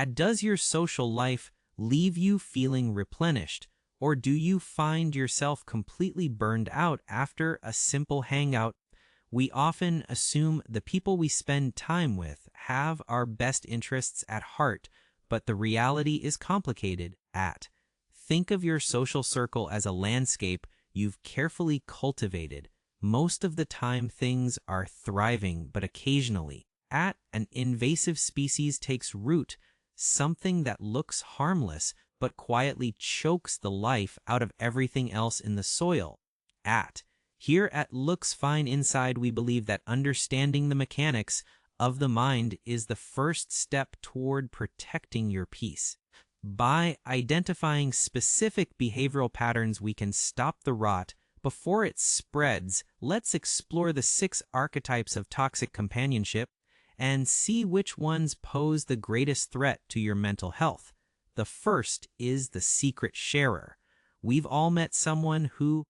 Does your social life leave you feeling replenished, or do you find yourself completely burned out after a simple hangout? We often assume the people we spend time with have our best interests at heart, but the reality is complicated. Think of your social circle as a landscape you've carefully cultivated. Most of the time things are thriving, but occasionally, an invasive species takes root, something that looks harmless but quietly chokes the life out of everything else in the soil. Here at Looks Fine Inside, we believe that understanding the mechanics of the mind is the first step toward protecting your peace. By identifying specific behavioral patterns, we can stop the rot before it spreads. Let's explore the 6 archetypes of toxic companionship and see which ones pose the greatest threat to your mental health. The first is the secret sharer. We've all met someone who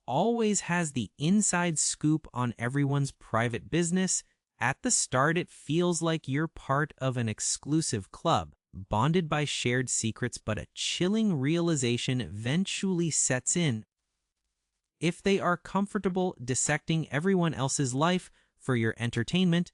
always has the inside scoop on everyone's private business. At the start, it feels like you're part of an exclusive club, bonded by shared secrets, but a chilling realization eventually sets in. If they are comfortable dissecting everyone else's life for your entertainment,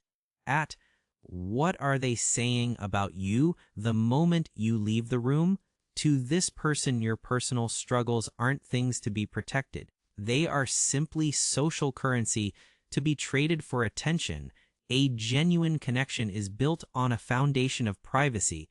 what are they saying about you the moment you leave the room? To this person, your personal struggles aren't things to be protected. They are simply social currency to be traded for attention. A genuine connection is built on a foundation of privacy,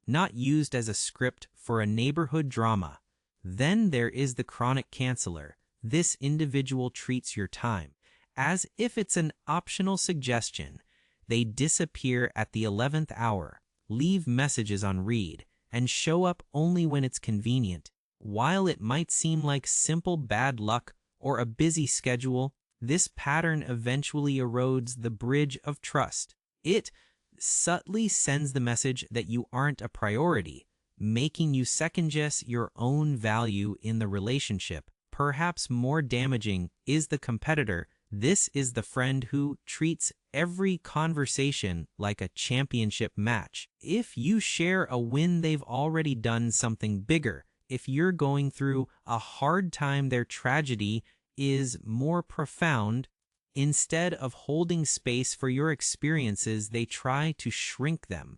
not used as a script for a neighborhood drama. Then there is the chronic canceller. This individual treats your time as if it's an optional suggestion. They disappear at the 11th hour, leave messages on read, and show up only when it's convenient. While it might seem like simple bad luck or a busy schedule, this pattern eventually erodes the bridge of trust. It subtly sends the message that you aren't a priority, making you second-guess your own value in the relationship. Perhaps more damaging is the competitor. This is the friend who treats every conversation like a championship match. If you share a win, they've already done something bigger. If you're going through a hard time, their tragedy is more profound. Instead of holding space for your experiences, they try to shrink them.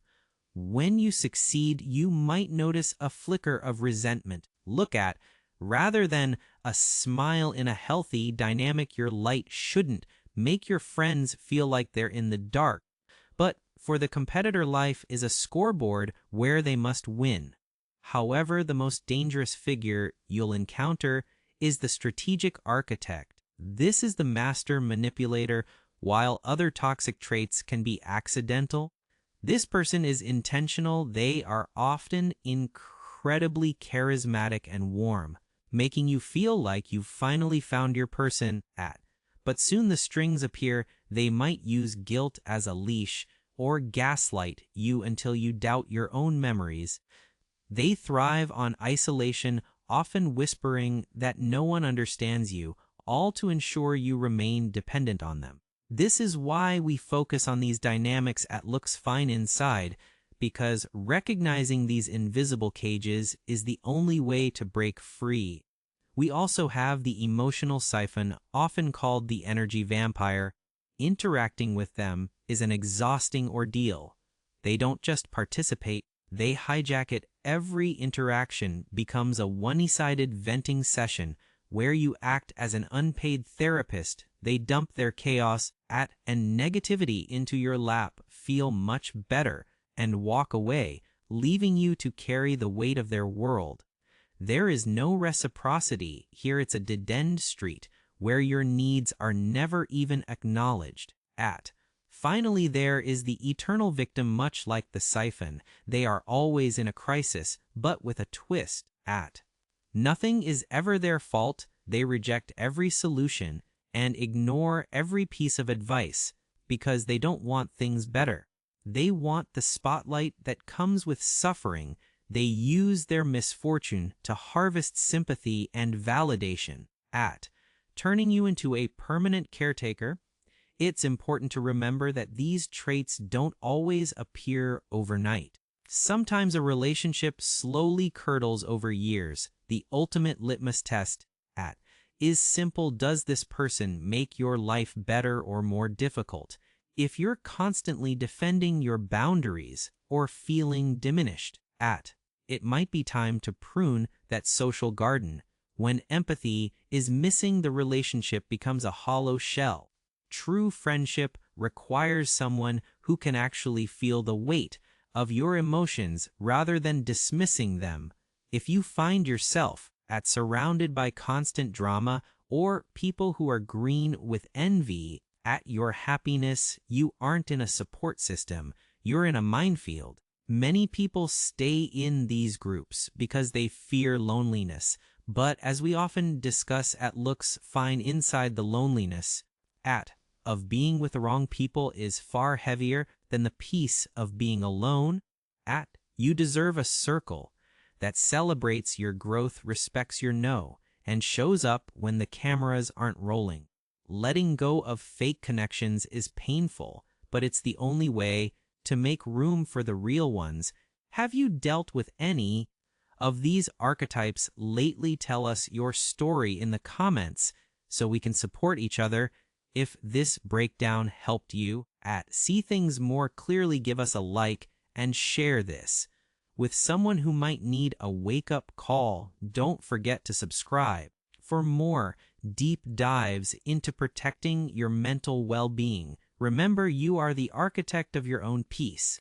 When you succeed, you might notice a flicker of resentment. Rather than a smile in a healthy dynamic, your light shouldn't make your friends feel like they're in the dark. But for the competitor, life is a scoreboard where they must win. However, the most dangerous figure you'll encounter is the strategic architect. This is the master manipulator. While other toxic traits can be accidental, this person is intentional. They are often incredibly charismatic and warm, making you feel like you've finally found your person. But soon the strings appear. They might use guilt as a leash or gaslight you until you doubt your own memories. They thrive on isolation, often whispering that no one understands you, all to ensure you remain dependent on them. This is why we focus on these dynamics at Looks Fine Inside, because recognizing these invisible cages is the only way to break free. We also have the emotional siphon, often called the energy vampire. Interacting with them is an exhausting ordeal. They don't just participate, they hijack it. Every interaction becomes a one-sided venting session where you act as an unpaid therapist. They dump their chaos and negativity into your lap, feel much better, and walk away, leaving you to carry the weight of their world. There is no reciprocity here. It's a dead-end street where your needs are never even acknowledged. Finally, there is the eternal victim. Much like the siphon, they are always in a crisis, but with a twist. Nothing is ever their fault. They reject every solution and ignore every piece of advice because they don't want things better. They want the spotlight that comes with suffering. They use their misfortune to harvest sympathy and validation. Turning you into a permanent caretaker. It's important to remember that these traits don't always appear overnight. Sometimes a relationship slowly curdles over years. The ultimate litmus test at is simple: does this person make your life better or more difficult? If you're constantly defending your boundaries or feeling diminished it might be time to prune that social garden. When empathy is missing, the relationship becomes a hollow shell. True friendship requires someone who can actually feel the weight of your emotions rather than dismissing them. If you find yourself surrounded by constant drama or people who are green with envy at your happiness, you aren't in a support system, you're in a minefield. Many people stay in these groups because they fear loneliness, but as we often discuss at Looks, find inside the loneliness of being with the wrong people is far heavier than the peace of being alone. You deserve a circle that celebrates your growth, respects your no, and shows up when the cameras aren't rolling. Letting go of fake connections is painful, but it's the only way to make room for the real ones. Have you dealt with any of these archetypes lately? Tell us your story in the comments so we can support each other. If this breakdown helped you see things more clearly, give us a like and share this with someone who might need a wake-up call. Don't forget to subscribe for more deep dives into protecting your mental well-being. Remember, you are the architect of your own peace.